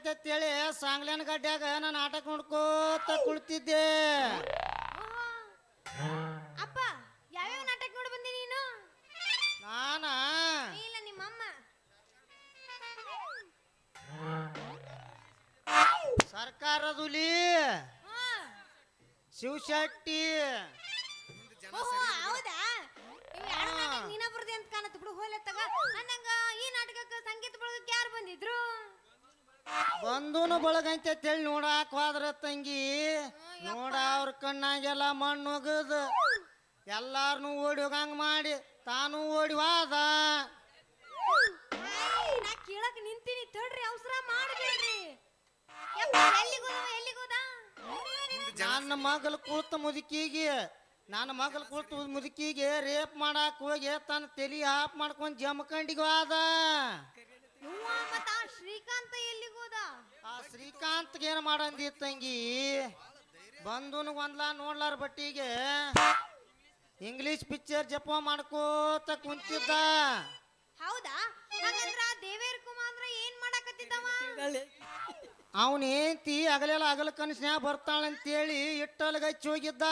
ಮಾಡಾಕತ್ತೆ ಅಂತೇಳಿ ಸಾಂಗ್ಲಿಯನ್ ಗಡ್ಡ್ಯಾಗ ನಾನು ನಾಟಕ ನೋಡ್ಕೋತ ಕುಳಿತಿದ್ದೆ. ಅಪ್ಪ ಯಾವ್ಯಾವ ನಾಟಕ ನೋಡಿ ಬಂದಿ ನೀನು? ನಾನ ಇಲ್ಲ ನಿಮ್ಮಮ್ಮ. ಸರ್ಕಾರದುಲಿ ಶಿವಶೆಟ್ಟಿ. ಹೌದಾ? ಇವ್ ಯಾರು ನಾಟಕ ನೀನ ಬರ್ದಿ ಅಂತ ಕಾಣತ್ತೆ ಬಿಡು. ಹೋಲೆ ತಗ ಅಂದಂಗ ಈ ನಾಟಕಕ್ಕೆ ಸಂಗೀತ ಬಳಗಕ್ಕೆ ಯಾರು ಬಂದಿದ್ರು? ಬಂದೂನು ಬಳಗಂತ ಹೇಳಿ ನೋಡಾಕ ಹೋದ್ರ ತಂಗಿ, ನೋಡ ಅವ್ರ ಕಣ್ಣಾಗೆಲ್ಲ ಮಣ್ಣು ಹೋಗದ, ಎಲ್ಲಾರನು ಓಡಿ ಹೋಗಂಗ ಮಾಡಿ ತಾನು ಓಡಿ ಹೋದ. ನಾ ಕೇಳಕ್ ನಿಂತೀನಿ ತಡ್ರಿ, ಅವಸರ ಮಾಡಬೇಡ್ರಿ. ಎಲ್ಲಿಗೋದ? ನನ್ನ ಮಗಳು ಕೂತ ಮುದುಕಿಗೆ ರೇಪ್ ಮಾಡಾಕ ಹೋಗಿ ತನ್ನ ತಲಿ ಆಫ್ ಮಾಡ್ಕೊಂಡ್ ಜಮಖಂಡಿಗೆ ಹೋದ. ಶ್ರೀಕಾಂತ ಎಲ್ಲಿಗೋದ? ಆ ಶ್ರೀಕಾಂತ್ಗೆ ಏನ್ ಮಾಡಂದಿ ತಂಗಿ, ಬಂದೂನು ಒಂದ್ಲಾ ನೋಡ್ಲಾರ ಬಟ್ಟಿಗೆ ಇಂಗ್ಲಿಷ್ ಪಿಕ್ಚರ್ ಜಪ ಮಾಡ್ಕೋತ ಕುಂತಿದ್ದ. ಹೌದಾ? ಹಾಗಂದ್ರ ದೇವೇರ್ ಕುಮಾರ್ ಏನ್ ಮಾಡಾಕತ್ತಿದ್ದವ? ಅವನ ಹೆಂಡತಿ ಅಗಲೆಲ್ಲ ಅಗಲ ಕನಸ್ನ್ಯಾಗ ಬರ್ತಾಳಂತೇಳಿ ಇಟ್ಟಲ್ಗ ಹಚ್ಚಿ ಹೋಗಿದ್ದ.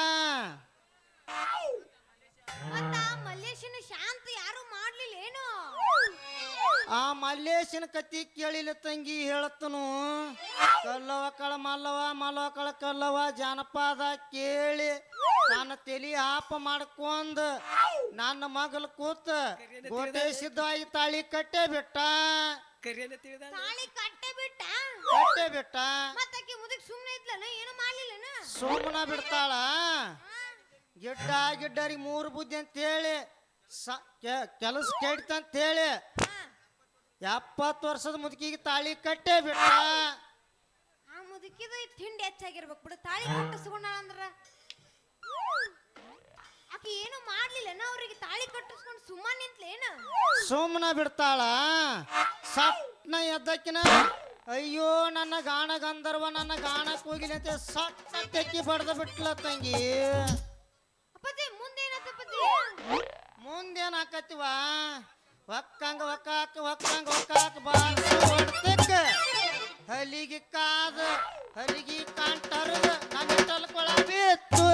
ಮತ್ತ ಮಲ್ಲೇಶನ ಶಾಂತ ಯಾರು ಮಾಡ್ಲಿಲ್ಲ ಏನು? ಆ ಮಲ್ಲೇಶನ ಕತಿ ಕೇಳಿಲ್ಲ ತಂಗಿ, ಹೇಳತ್ತನು. ಕಲ್ಲವ ಕಳ ಮಲ್ಲವ, ಮಲ್ಲವ ಕಳ ಕಲ್ಲವ ಜಾನಪದ ಕೇಳಿ ನನ್ನ ತಲಿ ಆಪ ಮಾಡ್ಕೊಂಡ್ ನನ್ನ ಮಗಲ್ ಕೂತ ಗೋಟೆ ಸಿದ್ಧವಾಗಿ ತಾಳಿ ಕಟ್ಟೆ ಬಿಟ್ಟ. ತಾಳಿ ಕಟ್ಟೆ ಬಿಟ್ಟ. ಮತ್ತಕ್ಕೆ ಮುದಕ್ ಸುಮ್ನೆ ಇದ್ಲನ, ಏನು ಮಾಡ್ಲಿಲ್ಲನ? ಸುಮ್ಮನ ಬಿಡ್ತಾಳ. ಗಿಡ್ಡರಿಗೆ 3 ಬುದ್ಧಿ ಅಂತೇಳಿ ಕೆಲಸ ಕೆಡ್ತಂತೇಳಿ 70 ವರ್ಷದ ಮುದುಕಿಗೆ ತಾಳಿ ಕಟ್ಟೆ ಬಿಟ್ಟ. ಆ ಮುದುಕಿದ ತಿಂಡಿ ಹೆಚ್ಚಾಗಿರ್ಬೇಕು ಬಿಡು. ತಾಳಿ ಕಟ್ಟಿಸ್ಕೊಂಡ ಅಂದ್ರ ಆಕಿ ಏನು ಮಾಡ್ಲಿಲ್ಲನ? ಅವ್ರಿಗೆ ತಾಳಿ ಕಟ್ಟಿಸ್ಕೊಂಡು ಸುಮ್ಮನೆ ನಿಂತ್ಲೇನ? ಸುಮ್ಮನ ಬಿಡ್ತಾಳ. ಸಟ್ನ ಎದ್ದಕ್ಕಿನ ಅಯ್ಯೋ ನನ್ನ ಗಾಣ ಗಂಧರ್ವ ನನ್ನ ಗಾಣಕ್ ಹೋಗಿಲ್ಲ ಅಂತ ಸಟ್ಟ ತೆಕ್ಕಿ ಬಡ್ದ ಬಿಟ್ಲ ತಂಗಿ. ಮುಂದೇನ್ ಹಾಕತಿವ? ಒಕ್ಕಂಗ ಒಕ್ಕಾಕ ಬಾರ್ಸಕ್ಕ ಹಲಿಗೆ ಕಾದ ಹಲಿಗೆ ಕಾಂಟರ್ ನಮ್ಮ ಇಟ್ಟಲ್ಕೊಳ ಬಿತ್ತು.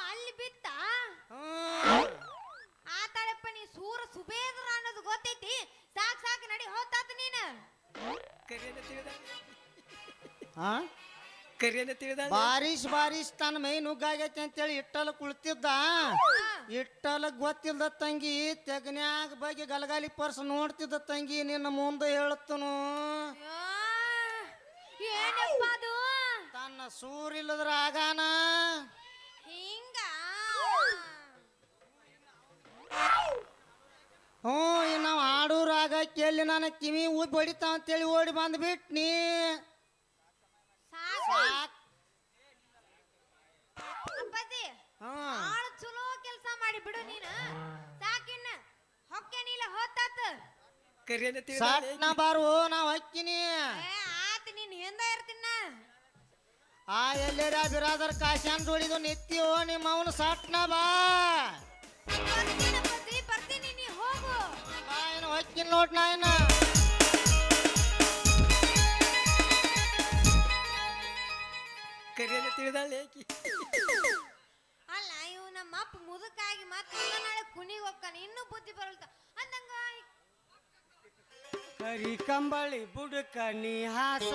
ಅಲ್ಲಿ ಬಿತ್ತ? ಆತಾಳಪ್ಪ, ನೀ ಸೂರ ಸುಬೇದ್ರ ಅನ್ನೋದು ಗೊತ್ತೈತಿ. ಸಾಕ್ ನಡಿ, ಹೋತಾತ ನೀನು. ಬಾರಿಶ್ ತನ್ನ ಮೈ ನುಗ್ಗಾಗೈತಿ ಅಂತೇಳಿ ಇಟ್ಟಲ ಕುಳಿತಿದ್ದ. ಇಟ್ಟಲ ಗೊತ್ತಿಲ್ದ ತಂಗಿ, ತೆಗನ್ಯಾಗ ಬಗ್ಗೆ ಗಲಗಾಲಿ ಪರ್ಸ್ ನೋಡ್ತಿದ್ದ ತಂಗಿ. ನಿನ್ನ ಮುಂದೆ ಹೇಳತ್ತನು, ತನ್ನ ಸೂರಿಲ್ಲದ್ರ ಆಗಾನ ಹಿಂಗ. ನಾವು ಆಡೂರಾಗ ಕೇಳಿ ನಾನು ಕಿವಿ ಊದ್ ಬಡಿತಾವ ಅಂತೇಳಿ ಓಡಿ ಬಂದ್ಬಿಟ್ನಿ. ಚಲೋ ಕೆಲಸ ಮಾಡಿ ಬಿಡು ನೀನು. ಸಾಕಿನ್ನ ಹೊಕ್ಕೇನಿಲ್ಲ, ಹೋತಾತ. ಸಾಕ್ನ ಬಾರು, ನಾವ್ ಹಕ್ಕಿನಿ. ಆತ ನೀನ್ ಹಿಂದ ಇರ್ತೀನ. ಆ ಎಲ್ಲೇರ ಬಿರಾದರ್ ಕಾಶ್ಯಾನ್ ಜೋಡಿದು ನಿತ್ಯೋ ನಿಮ್ಮ ಅವನು ಸಾಟ್ನ ಬಾ. ಬರ್ತೀನಿ, ನೀ ಹೋಗು. ಏನು ಹಕ್ಕಿನ ನೋಡ್ ನಾಯನ. ಅಲ್ಲ, ಇವ್ ನಮ್ಮ ಅಪ್ಪ ಮುದುಕಾಗಿ ಮತ್ತೆ ನಾಳೆ ಕುಣಿಗೆ ಹೋಗ್ತಾನ, ಇನ್ನೂ ಬುದ್ಧಿ ಬರಲ್ತ ಅಂದಂಗ. ಕರಿ ಕಂಬಳಿ ಬುಡಕ ನೀ ಹಾಸ,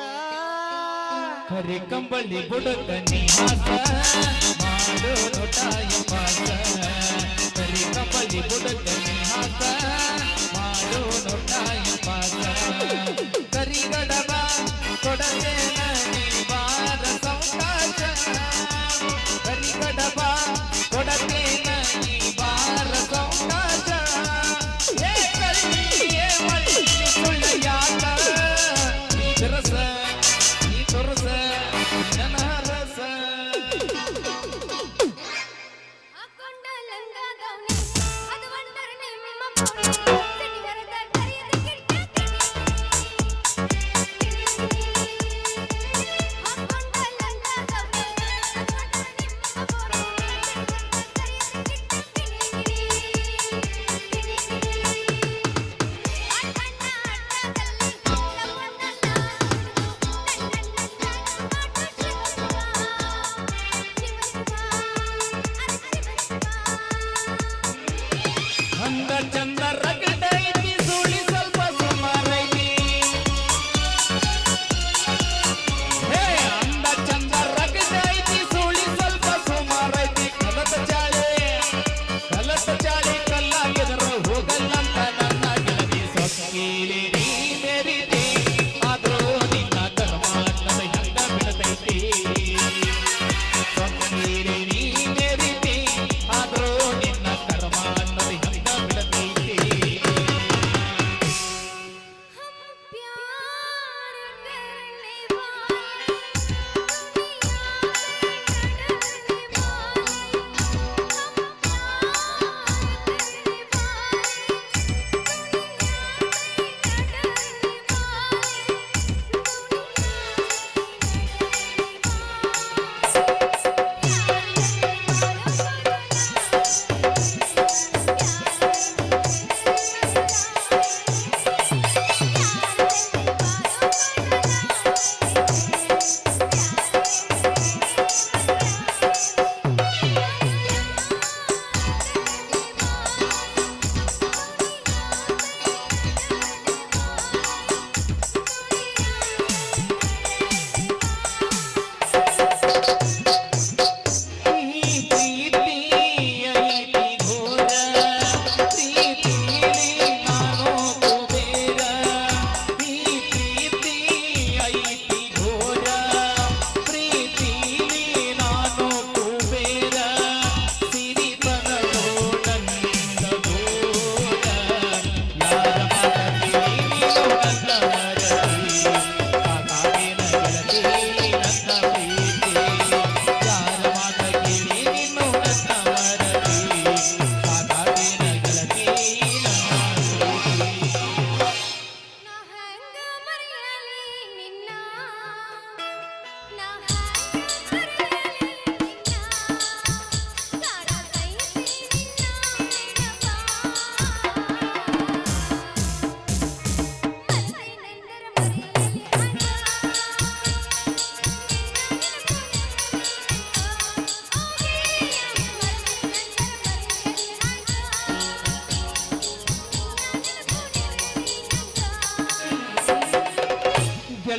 ಕರಿ ಕಂಬಳಿ ಬುಡಕ ನೀ ಹಾಸ, ಮಾಡು ನೋಟಾಯ ಪಾಸ. ಕರಿ ಕಂಬಳಿ ಬುಡಕ ನೀ ಹಾಸ, ಮಾಡು ನೋಟಾಯ ಪಾಸ. ಕರಿ ಗಡಬ ಕೊಡತೇನ ನೀ ಬಾರ ಸೌಕಾಶ. ಕರಿ ಗಡಬ ಕೊಡತೇನ ನೀ ಬಾರ ಸೌಕಾಶ. ಏ ಕರಿ ಏ ಮಳ್ಳಿ ಸುಳ್ಳ ಯಾಕ ನೀ ಬೆರಸ ನೀ ತೊರಸ ನನ್ನ ರಸ.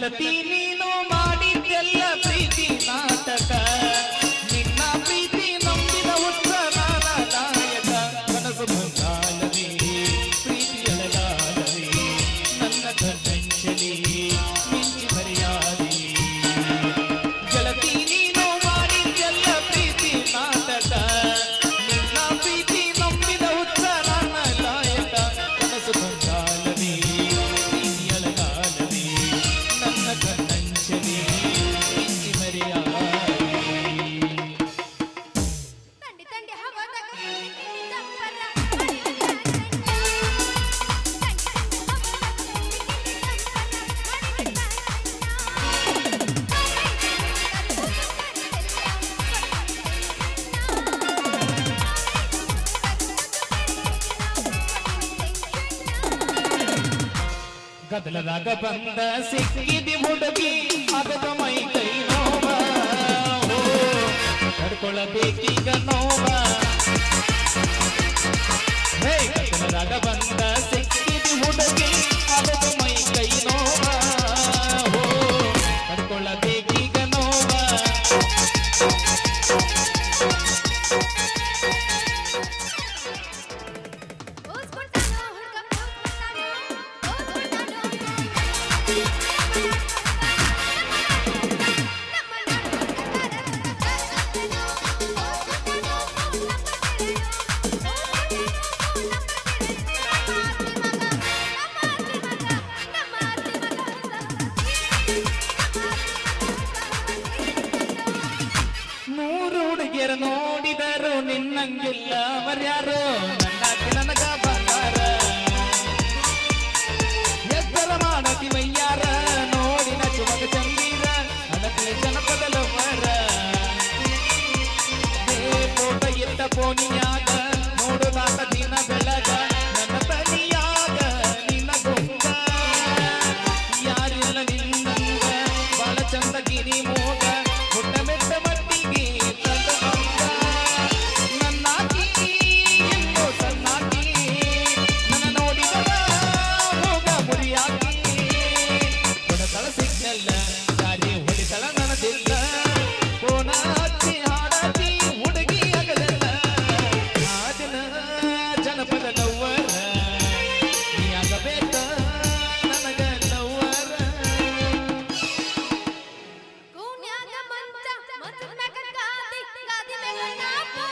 ಗೆಳತಿ ನೀನು ಮಾಡಿದ್ದೆಲ್ಲ ಪ್ರೀತಿ ನಾಟಕ ನಿನ್ನ ಪ್ರೀತಿ ನಂಬಿದ ಉತ್ತರ ನಾಯಕ ಕನಸು ಬಂಗಾಲವೇ ಪ್ರೀತಿಯೊಳಗಾಲವೇ ನನ್ನ ಕಣ್ಣಂಚಲಿ ಮಿಂಚಿ ಮರೆಯಾದೆ ಗೆಳತಿ ನೀನು ಮಾಡಿದ್ದೆಲ್ಲ ಪ್ರೀತಿ ನಾಟಕ ನಿನ್ನ ಪ್ರೀತಿ ನಂಬಿದ ಉತ್ತರ ನಾಯಕ ಕನಸು ಬಂಗಾಲವೇ ಪ್ರೀತಿಯೊಳಗಾಲವೇ ನನ್ನ ಕಣ್ಣಂಚಲಿ ಮಿಂಚಿ ಮರೆಯಾದೆ ತಂಡಿ ತಂಡಿ ಹವದಾಗ ಕಿಂಡಿ ಜಂಪರ ಗದಲದಾಗ ಬಂದ ಸಿಕ್ಕಿದಿ ಹುಡುಗಿ ಆಗದ ಮೈ ಕೈ ನೋವ ತಡ್ಕೊಳ್ಳಬೇಕೀಗ ನೋವ ಹೇ ಗದಲದಾಗ ಬಂದ ಸಿಕ್ಕಿದಿ ಹುಡುಗಿ ಆಗದ ಮೈ ಕೈ ನೋವ ತಡ್ಕೊಳ್ಳಬೇಕೀಗ ನೋವ ಓಸ್ಕೊಳ್ತಾನೋ ಹುಡುಗ ಓಸ್ಕೊಳ್ತಾನೋ ನೂರು ಹುಡುಗಿಯರು ನೋಡಿದರು ನಿನ್ನಂಗಿಲ್ಲ ಮರ್ಯಾರು ನನ್ನಾಕಿ ನನಗ ಬಂಗಾರ ಎತ್ತರ ಮಾಡತಿ ಮೈಯಾರ ನೋಡಿನ ಚುಮಕ ಚಂದೀರ ಅನಕಲಿ ಜನಪದ ಲವರ ಫೋಟ ಎತ್ತ ಫೋನಿಯಾಗ ನೋಡುದಾತ ದಿನ ಬೆಳಗ ನನ್ನ ತನಿಯಾಗ ನಿನ್ನ ಗೊಂಗ ಯಾರಿಲ್ಲ ನಿನ್ನಂಗ ಬಾಳ ಚಂದ ಗಿರಿ ಮೋಗ ಪುಟ್ಟ ಮೆಟ್ಟ ಮಟ್ಟಿಗೆ ತಂದ ಬಂದ ನನ್ನಾಕಿ ಎಂದು ಸಣ್ಣಾಕಿ ನನ್ನ ನೋಡಿದವ ಹೋಗ ಮುರಿಯಾಕಿ ಕೊಡತಳ ಸಿಗ್ನಲ್ಲ ದಾರಿ ಹೊಡಿತಳ ನನದಿಲ್ಲ ಕೋನ ಹಚ್ಚಿ ಹಾಡತಿ ಹುಡುಗಿ ಆಗಲಿಲ್ಲ ಆ ದಿನ ಜನಪದ ಲವ್ವರ ನೀ ಆಗಬೇಕ ನನಗ ಲವ್ವರ ಕೋನ್ಯಾಗ ಮಂಚ ಮಂಚದ ಮ್ಯಾಗ ಗಾದಿ ಗಾದಿ ಮ್ಯಾಗ ನಾಪು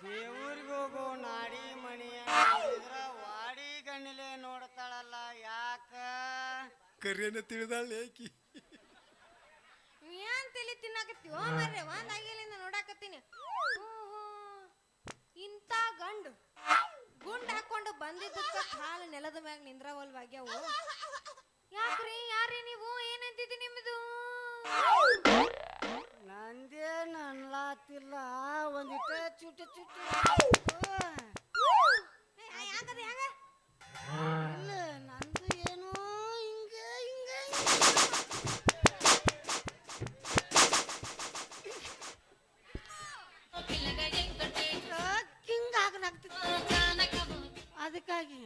ದೇವ್ರಿಗೆ ಹೋಗೋ ನಾಡಿ ಮಣಿಯ ನೋಡಿದ್ರ ವಾಡಿ ಗಣ್ಣಿಲೆ ನೋಡ್ತಾಳಲ್ಲ ಯಾಕ ಕರಿಯನ್ನ ತಿಳಿದಾಳೆ ಏಕಿ ಏನ್ ತಲಿ ತಿನ್ನಾಕತ್ತೀವೋ ಮರ್ರೆ ಒಂದ್ ಆಗಿಲಿಂದ ನೋಡಾಕತ್ತೀನಿ ಇಂಥ ಗಂಡು ಗುಂಡ್ ಹಾಕೊಂಡು ಬಂದಿದ್ದಕ್ಕ ಕಾಲು ನೆಲದ ಮ್ಯಾಗ ನಿಂದ್ರವಲ್ವಾಗ್ಯಾವು ಯಾಕ್ರಿ ಯಾರೇ ನೀವು ಏನಂತಿದ್ದಿ ನಿಮ್ಮದು ನಂದೇನ್ ಅನ್ಲಾತಿಲ್ಲ ಒಂದಿಟ ಚುಟ್ಟಿ ಚುಟ್ಟಿ ಯಾಕದ ಹೆಂಗ ಇಲ್ಲ ನಂದು ಏನೋ ಹಿಂಗ ಹಿಂಗ ಹಿಂಗ ಅದಕ್ಕಾಗಿ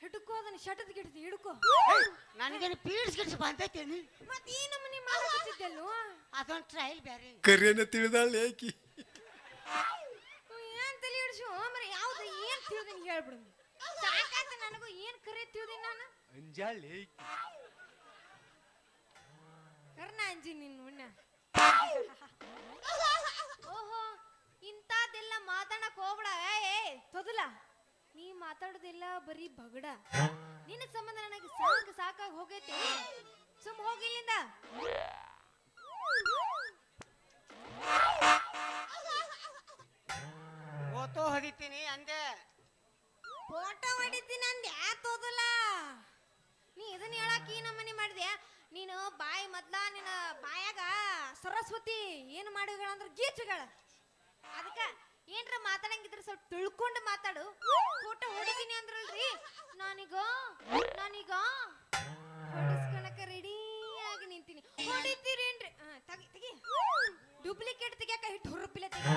ಹಿಡ್ಕೋ ಅದನ್ನ ಶಟದ್ ಗಿಡದಿ ಹಿಡ್ಕೋ ನನಗೇನು ಪೀಡ್ಸ್ ಗಿಡ್ಸ್ ಬಂದೈತೇನಿ ಮತ್ ಈ ನಮ್ಮನಿ ಮಾಡಕತ್ತಿದ್ದಲ್ವ ಅದೊಂದು ಟ್ರಯಲ್ ಬೇರೆ ಕರಿಯನ್ನ ತಿಳಿದಾಳೆ ಏಕಿ ಏನ್ ತಲೆ ಹಿಡ್ಸು ಮರ ಯಾವ್ದು ಏನ್ ತಿಳಿದಿನಿ ಹೇಳ್ಬಿಡು ಸಾಕಾಯ್ತು ನನಗೂ ಏನ್ ಕರೆ ತಿಳಿದಿನಿ ನಾನು ಅಂಜಾಳೆ ಏಕಿ ಕರ್ನ ಅಂಜಿ ನಿನ್ನ ಓಹೋ ಇಂಥದ್ದೆಲ್ಲ ಮಾತಾಡಕ್ ಹೋಗ್ಬೇಡ ಏ ತೊದಲ ನೀ ಮಾತಾಡೋದೆಲ್ಲ ಬರೀ ಬಗಡ ನಿನ್ನ ಸಂಬಂಧ ನನಗೆ ಸಾಕಾಗಿ ಹೋಗೈತಿ ಸುಮ್ ಹೋಗಿಲ್ಲಿಂದ ಫೋಟೋ ಹೊಡಿತೀನಿ ಅಂದೆ ಫೋಟೋ ಹೊಡಿತೀನಿ ಅಂದೆ ತೋದಲ್ಲ ನೀ ಇದನ್ನ ಹೇಳಕ್ ಈ ನಮ್ಮನೆ ಮಾಡಿದೆ ನೀನು ಬಾಯಿ ಮೊದ್ಲ ನಿನ್ನ ಬಾಯಾಗ ಸರಸ್ವತಿ ಏನು ಮಾಡಿಗಳ ಅಂದ್ರೆ ಗೀಚುಗಳ ಅದಕ್ಕ ಏನ್ರ ಮಾತಾಡಂಗಿದ್ರೆ ಸ್ವಲ್ಪ ತಿಳ್ಕೊಂಡು ಮಾತಾಡು. ಫೋಟೋ ಹೊಡಿತೀನಿ ಅಂದ್ರಲ್ರಿ, ನಾನೀಗ ಹೊಡಿಸ್ಕೊಳಕ ರೆಡಿ ಆಗಿ ನಿಂತೀನಿ. ಹೊಡಿತೀರೇನ್ರಿ? ತಗಿ ತಗಿ ಡೂಪ್ಲಿಕೇಟ್ ತೆಗಿಯಾಕ ಹಿಟ್ಟು ಹುರುಪಿಲ್ಲ ತೆಗಿ.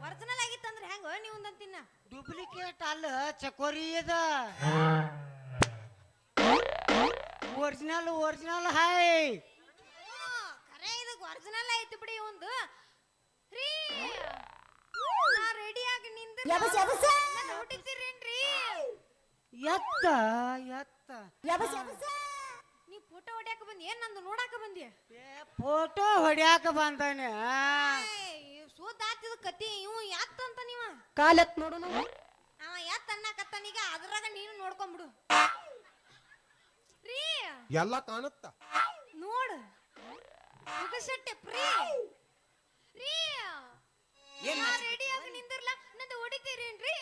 ಒರಿಜಿನಲ್ ಆಗಿತ್ತಂದ್ರೆ ಹೆಂಗ ನೀವು ಅಂತಿನ್ನ? ಡೂಪ್ಲಿಕೇಟ್ ಅಲ್ಲ ಚಕೋರಿ ಅದ. ಒರಿಜಿನಲ್ ಹಾಯ್ ಖರೆ ಇದಕ್ಕೆ ಒರಿಜಿನಲ್ ಐತಿ ಬಿಡಿ ಒಂದು. ರೀ ನಾ ರೆಡಿ ಆಗಿ ನಿಂದ್ರೆ ಹೊಡಿತೀರೇನ್ರಿ? ಎತ್ತ ನೀ ಫೋಟೋ ಹೊಡ್ಯಾಕ ಬಂದಿ ಏನ್ ನಂದು ನೋಡಾಕ ಬಂದಿ? ಫೋಟೋ ಹೊಡ್ಯಾಕ ಬಂದಾನೆ. ಸೋದಾತಿದ ಕತಿ ಇವು ಯಾತ್ತಂತ ನೀವ ಕಾಲತ್ ನೋಡು ಅವ ಯಾತ್ ಅನ್ನಕತ್ತಾನೀಗ ಅದ್ರಾಗ ನೀನು ನೋಡ್ಕೊಂಬಿಡು. ರೀ ಎಲ್ಲ ಕಾಣುತ್ತ ನೋಡು ಮುಗಸಟ್ಟೆ ಪ್ರೀ ರೀ ನಾ ರೆಡಿ ಆಗಿ ನಿಂದಿರ್ಲ ನಂದು ಹೊಡಿತೀರೇನ್ರಿ?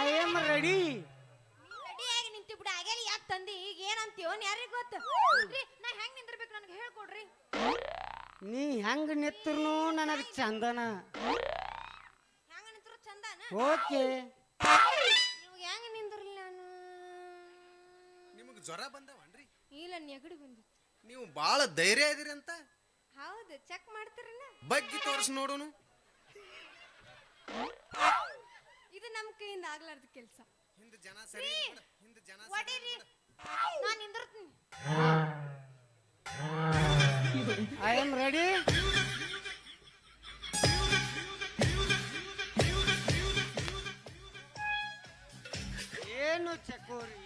I am ready. ರೆಡಿ ಆಗಿ ನಿಂತಿ ಬಿಡ. ಆಗೇಲಿ ಯಾಕೆ ತಂದಿ ಈಗ ಏನಂತೀವೋ ಯಾರಿಗ ಗೊತ್ತು? ರೀ ನಾ ಹೆಂಗ್ ನಿಂದಿರ್ಬೇಕು ನನಗೆ ಹೇಳ್ಕೊಡ್ರಿ. ನೀ ಹೆಂಗ್ ನಿಂತ್ರು ನನಗ ಚಂದನ. ಹೆಂಗ ನಿಂತ್ರು ಚಂದನ? ಓಕೆ. ನೀವು ಹೆಂಗ್ ನಿಂದಿರ್ಲಿ ನಾನು? ನಿಮಗೆ ಜ್ವರ ಬಂದವನ್ರಿ? ಇಲ್ಲ ನೆಗಡಿ ಬಂದಿತ್ತು. ನೀವು ಬಾಳ ಧೈರ್ಯ ಇದೀರಿ ಅಂತ. ಹೌದು, ಚೆಕ್ ಮಾಡ್ತೀರನ? ಬಗ್ಗಿ ತೋರಿಸಿ ನೋಡೋನು. ಇದು ನಮ್ಮ ಕೈಯಿಂದ ಆಗ್ಲಾರ್ದ ಕೆಲಸ. ಹಿಂದೆ ಜನ ಸರಿ ಹಿಂದೆ ಜನ ಹೊಡೀರಿ, ನಾನು ನಿಂದಿರ್ತೀನಿ. I am ready. ಏನು ಚಕೋರಿ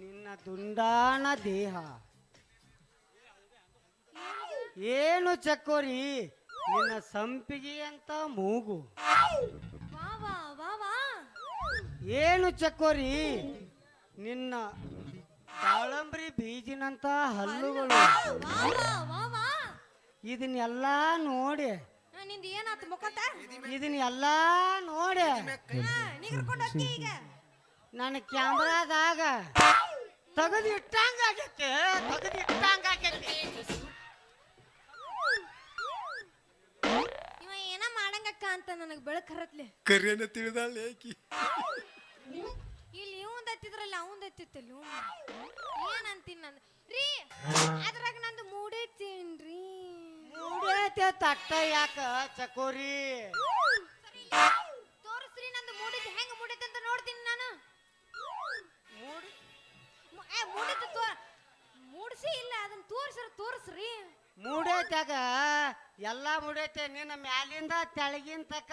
ನಿನ್ನ ದುಂಡಾನ ದೇಹ? ಏನು ಚಕೋರಿ ನಿನ್ನ ಸಂಪಿಗೆ ಅಂತ ಮೂಗು? ವಾ ವಾ ವಾ ವಾ. ಏನು ಚಕೋರಿ ನಿನ್ನ ದಾಳಂಬ್ರಿ ಬೀಜಿನಂತ ಹಲ್ಲುಗಳು? ವಾ ವಾ ವಾ ವಾ. ಇದನ್ನೆಲ್ಲ ನೋಡಿ ನಿಂದ ಏನಾತು ಮುಖತ? ಇದನ್ನೆಲ್ಲ ನೋಡಿ ನಿಗರ್ಕೊಂಡು ಹೋಗಿ ಈಗ ನನ್ನ ಕ್ಯಾಮ್ರಾದಾಗ ತೆಗೆದು ಇಟ್ಟಂಗ ಆಗೈತೆ. ಇವ ಏನ ಮಾಡಂಗಕ್ಕ ಅಂತ ನನಗೆ ಬೆಳಕ್ ಹರತ್ಲೆ. ಕರಿಯನ್ನ ತಿಳಿದಾಳ ಏಕಿ. ಇಲ್ಲಿ ಇವಂದ ಹತ್ತಿದ್ರಲ್ಲ ಅವಂದ ಹತ್ತಿತ್ತಲ್ಲ ಏನಂತೀನಿ ನಾನು? ರೀ ಅದ್ರಾಗ ನಂದು ಮೂಡೈತೇನ್ರಿ? ಮೂಡೈತೆ ತಟ್ಟ ಯಾಕ ಚಕೋರಿ? ತೋರಿಸ್ರಿ ನಂದು ಮೂಡೈತಿ ಹೆಂಗ ಮೂಡೈತಿ ಅಂತ ನೋಡ್ತೀನಿ ನಾನು. ಮೂಡಿತ್ತು ಮೂಡಿಸಿ ಇಲ್ಲ ಅದನ್ನ ತೋರಿಸ್ರಿ. ಮೂಡೈತಾಗ ಎಲ್ಲ ಮೂಡೈತೆ. ನಿನ್ನ ಮ್ಯಾಲಿಂದ ತೆಳಗಿನ ತಕ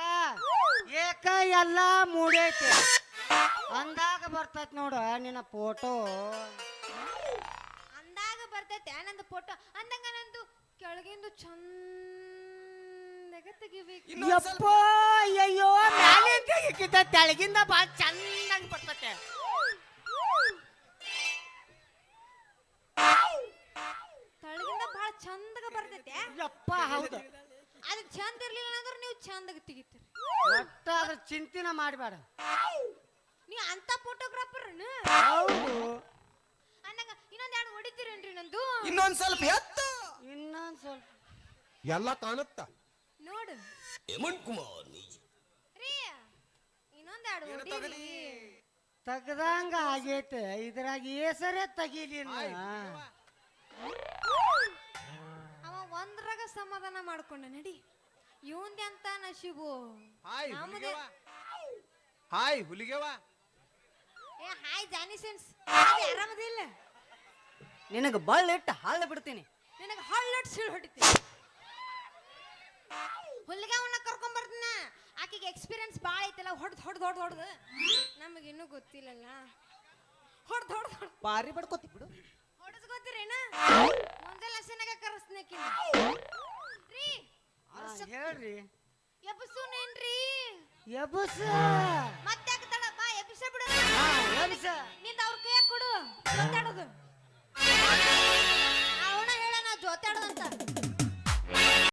ಏಕ ಎಲ್ಲ ಮೂಡೈತೆ. ಅಂದಾಗ ಬರ್ತೈತಿ ನೋಡ ನಿನ್ನ ಫೋಟೋ. ಅಂದಾಗ ಬರ್ತೈತೆ ನಂದು ಫೋಟೋ ಅಂದಂಗ ನಂದು ಕೆಳಗಿಂದು ಚಂದಗ ತೆಗಿಬೇಕು. ಯಪ್ಪ ಅಯ್ಯೋ ಮ್ಯಾಲಿಂದ ತೆಗಿಕಿತ ತೆಳಗಿಂದ ಭಾಳ ಚಂದಂಗ ಬರ್ತೈತೆ. ತೆಳಗಿಂದ ಬಹಳ ಚಂದಗ ಬರ್ತೈತೆ. ಯಪ್ಪ ಹೌದು. ಅದು ಚಂದ ಇರ್ಲಿಲ್ಲ ಅಂದ್ರೆ ನೀವು ಚಂದಗ ತೆಗಿತೀರಿ. ಒಟ್ಟ ಅದ್ರ ಚಿಂತಿನ ಮಾಡಬೇಡ. ನೀ ಅಂತ ಫೋಟೋಗ್ರಾಫರ್ ಹೌದು. ಅಂದಂಗ ಇನ್ನೊಂದ್ ಎರಡು ಹೊಡಿತೀರೇನ್ರಿ ನಂದು? ಇನ್ನೊಂದ್ ಸ್ವಲ್ಪ ಎತ್ತ. ಇನ್ನೊಂದ್ ಸ್ವಲ್ಪ ಎಲ್ಲ ಕಾಣುತ್ತ ನೋಡು ರೀ ಇನ್ನೊಂದ್ ಎರಡು ಹೊಡಿ. ತೆಗ್ದಂಗ ಆಗೈತೆ. ಇದ್ರಾಗ ಏಸರೇ ತೆಗೀಲಿಲ್ಲ. ಅವ ಒಂದ್ರಾಗ ಸಮಾಧಾನ ಮಾಡ್ಕೊಂಡ ನಡಿ. ಇವಂದೆ ಅಂತ ನಶೀಬು. ಹಾಯ್ ಹುಲಿಗೆವಾ. ಏ ಹಾಯ್ ಜಾನಿ ಸೆನ್ಸ್. ಆರಾಮದಿಲ್ಲ? ನಿನಗೆ ಬಳ್ಳಿಟ್ಟು ಹಾಳ ಬಿಡ್ತೀನಿ. ನಿನಗೆ ಹಳ್ಳೊಟ್ಟು ಸಿಳು ಹೊಡಿತೀನಿ. ಹುಲ್ಲಿಗೆವನ್ನ ಕರ್ಕೊಂಡ್ ಬರ್ತೀನ. ಆಕೆಗೆ ಎಕ್ಸ್ಪೀರಿಯನ್ಸ್ ಭಾಳ ಐತಲ್ಲ. ಹೊಡ್ದು ನಮಗೆ ಇನ್ನೂ ಗೊತ್ತಿಲ್ಲಲ್ಲ. ಹೊಡ್ದು ಪಾರಿ ಬಡ್ಕೋತಿ ಬಿಡು. ಹೊಡೆಸ್ಕೋತೀರೇನ? ಮುಂಜಾನೆ ಹಸನಾಗ ಕರೆಸ್ನೇಕಿ ರೀ. ಹೇಳ್ರಿ. ಎಬ್ಬಸುನೇನ್ರಿ? ಎಬ್ಬಸ